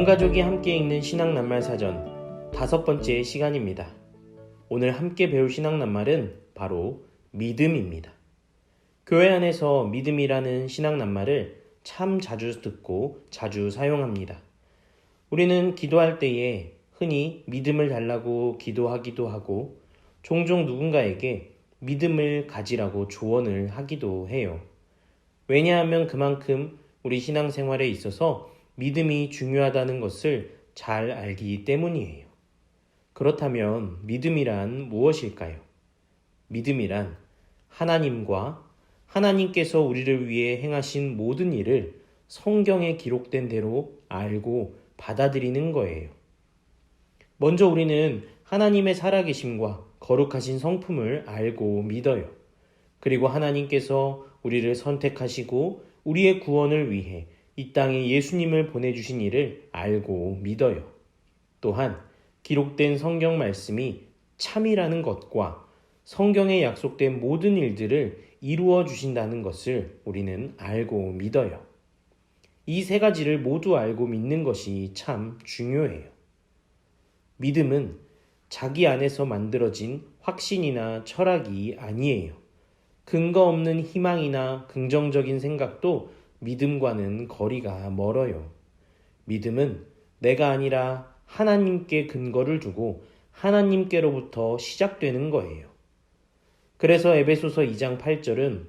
가족이 함께 읽는 신앙낱말 사전 5번째 시간입니다. 오늘 함께 배울 신앙낱말은 바로 믿음입니다. 교회 안에서 믿음이라는 신앙낱말을 참 자주 듣고 자주 사용합니다. 우리는 기도할 때에 흔히 믿음을 달라고 기도하기도 하고 종종 누군가에게 믿음을 가지라고 조언을 하기도 해요. 왜냐하면 그만큼 우리 신앙생활에 있어서 믿음이 중요하다는 것을 잘 알기 때문이에요. 그렇다면 믿음이란 무엇일까요? 믿음이란 하나님과 하나님께서 우리를 위해 행하신 모든 일을 성경에 기록된 대로 알고 받아들이는 거예요. 먼저 우리는 하나님의 살아계심과 거룩하신 성품을 알고 믿어요. 그리고 하나님께서 우리를 선택하시고 우리의 구원을 위해 이 땅에 예수님을 보내주신 일을 알고 믿어요. 또한 기록된 성경 말씀이 참이라는 것과 성경에 약속된 모든 일들을 이루어 주신다는 것을 우리는 알고 믿어요. 이 세 가지를 모두 알고 믿는 것이 참 중요해요. 믿음은 자기 안에서 만들어진 확신이나 철학이 아니에요. 근거 없는 희망이나 긍정적인 생각도 믿음과는 거리가 멀어요. 믿음은 내가 아니라 하나님께 근거를 두고 하나님께로부터 시작되는 거예요. 그래서 에베소서 2장 8절은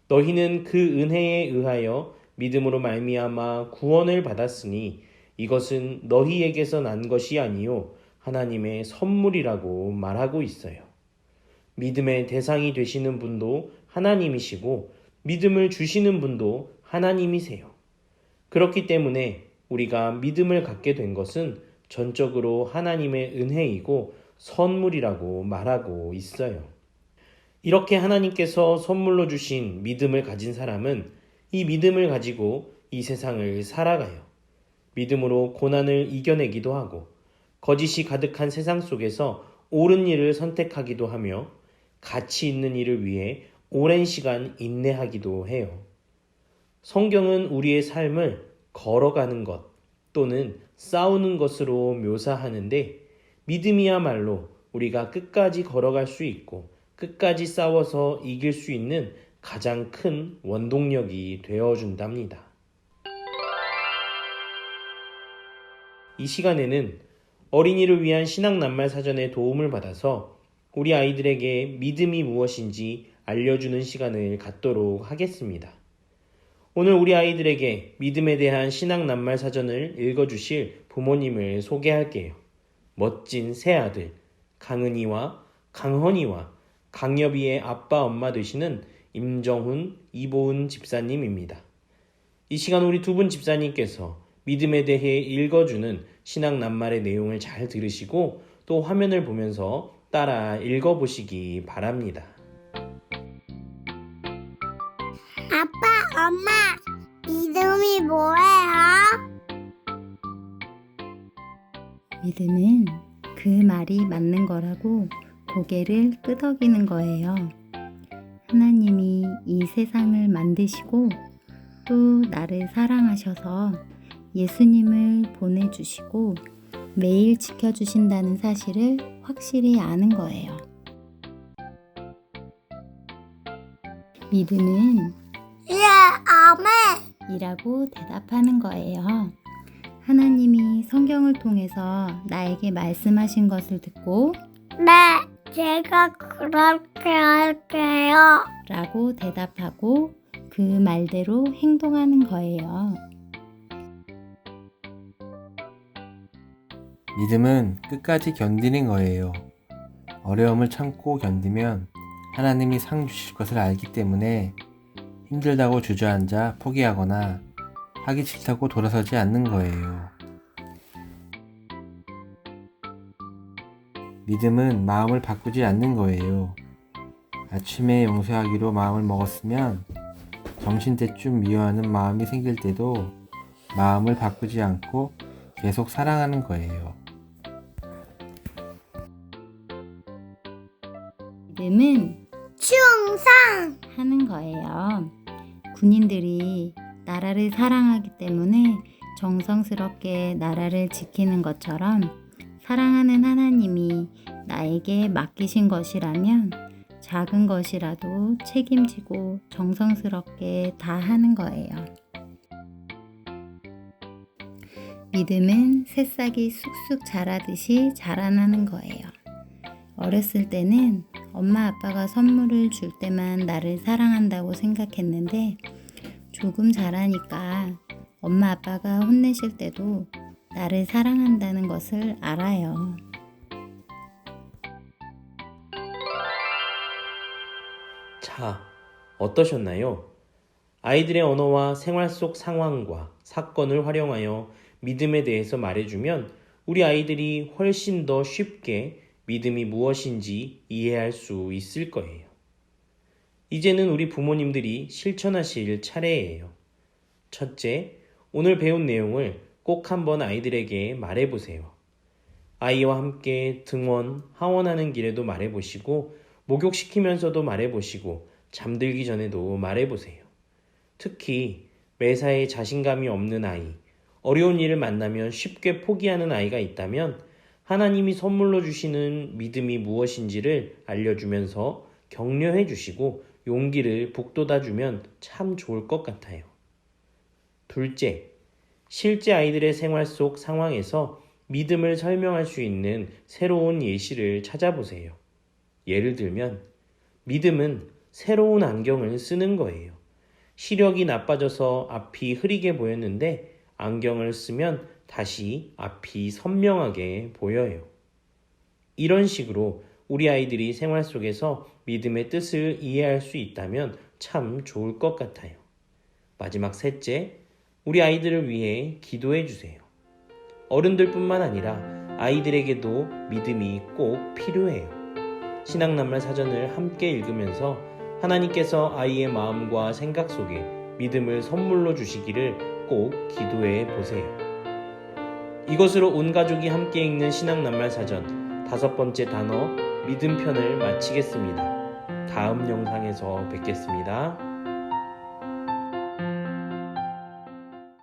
너희는 그 은혜에 의하여 믿음으로 말미암아 구원을 받았으니 이것은 너희에게서 난 것이 아니요 하나님의 선물이라고 말하고 있어요. 믿음의 대상이 되시는 분도 하나님이시고 믿음을 주시는 분도 하나님이세요. 그렇기 때문에 우리가 믿음을 갖게 된 것은 전적으로 하나님의 은혜이고 선물이라고 말하고 있어요. 이렇게 하나님께서 선물로 주신 믿음을 가진 사람은 이 믿음을 가지고 이 세상을 살아가요. 믿음으로 고난을 이겨내기도 하고 거짓이 가득한 세상 속에서 옳은 일을 선택하기도 하며 가치 있는 일을 위해 오랜 시간 인내하기도 해요. 성경은 우리의 삶을 걸어가는 것 또는 싸우는 것으로 묘사하는데 믿음이야말로 우리가 끝까지 걸어갈 수 있고 끝까지 싸워서 이길 수 있는 가장 큰 원동력이 되어준답니다. 이 시간에는 어린이를 위한 신앙낱말 사전의 도움을 받아서 우리 아이들에게 믿음이 무엇인지 알려주는 시간을 갖도록 하겠습니다. 오늘 우리 아이들에게 믿음에 대한 신앙낱말 사전을 읽어주실 부모님을 소개할게요. 멋진 새아들 강은이와 강헌이와 강여비의 아빠 엄마 되시는 임정훈, 이보은 집사님입니다. 이 시간 우리 두 분 집사님께서 믿음에 대해 읽어주는 신앙낱말의 내용을 잘 들으시고 또 화면을 보면서 따라 읽어보시기 바랍니다. 아빠, 엄마, 믿음이 뭐예요? 믿음은 그 말이 맞는 거라고 고개를 끄덕이는 거예요. 하나님이 이 세상을 만드시고 또 나를 사랑하셔서 예수님을 보내주시고 매일 지켜주신다는 사실을 확실히 아는 거예요. 믿음은 예, 아멘. 이라고 대답하는 거예요. 하나님이 성경을 통해서 나에게 말씀하신 것을 듣고 네, 제가 그렇게 할게요. 라고 대답하고 그 말대로 행동하는 거예요. 믿음은 끝까지 견디는 거예요. 어려움을 참고 견디면 하나님이 상 주실 것을 알기 때문에 힘들다고 주저앉아 포기하거나 하기 싫다고 돌아서지 않는 거예요. 믿음은 마음을 바꾸지 않는 거예요. 아침에 용서하기로 마음을 먹었으면 점심때쯤 미워하는 마음이 생길 때도 마음을 바꾸지 않고 계속 사랑하는 거예요. 믿음은 충성. 하는 거예요. 군인들이 나라를 사랑하기 때문에 정성스럽게 나라를 지키는 것처럼 사랑하는 하나님이 나에게 맡기신 것이라면 작은 것이라도 책임지고 정성스럽게 다 하는 거예요. 믿음은 새싹이 쑥쑥 자라듯이 자라나는 거예요. 어렸을 때는 엄마 아빠가 선물을 줄 때만 나를 사랑한다고 생각했는데 조금 자라니까 엄마 아빠가 혼내실 때도 나를 사랑한다는 것을 알아요. 자, 어떠셨나요? 아이들의 언어와 생활 속 상황과 사건을 활용하여 믿음에 대해서 말해주면 우리 아이들이 훨씬 더 쉽게 믿음이 무엇인지 이해할 수 있을 거예요. 이제는 우리 부모님들이 실천하실 차례예요. 첫째, 오늘 배운 내용을 꼭 한번 아이들에게 말해보세요. 아이와 함께 등원, 하원하는 길에도 말해보시고 목욕시키면서도 말해보시고 잠들기 전에도 말해보세요. 특히 매사에 자신감이 없는 아이, 어려운 일을 만나면 쉽게 포기하는 아이가 있다면 하나님이 선물로 주시는 믿음이 무엇인지를 알려주면서 격려해 주시고 용기를 북돋아 주면 참 좋을 것 같아요. 둘째, 실제 아이들의 생활 속 상황에서 믿음을 설명할 수 있는 새로운 예시를 찾아보세요. 예를 들면 믿음은 새로운 안경을 쓰는 거예요. 시력이 나빠져서 앞이 흐리게 보였는데 안경을 쓰면 다시 앞이 선명하게 보여요. 이런 식으로 우리 아이들이 생활 속에서 믿음의 뜻을 이해할 수 있다면 참 좋을 것 같아요. 마지막 셋째, 우리 아이들을 위해 기도해 주세요. 어른들뿐만 아니라 아이들에게도 믿음이 꼭 필요해요. 신앙낱말 사전을 함께 읽으면서 하나님께서 아이의 마음과 생각 속에 믿음을 선물로 주시기를 꼭 기도해 보세요. 이것으로 온 가족이 함께 읽는 신앙낱말 사전 5번째 단어 믿음 편을 마치겠습니다. 다음 영상에서 뵙겠습니다.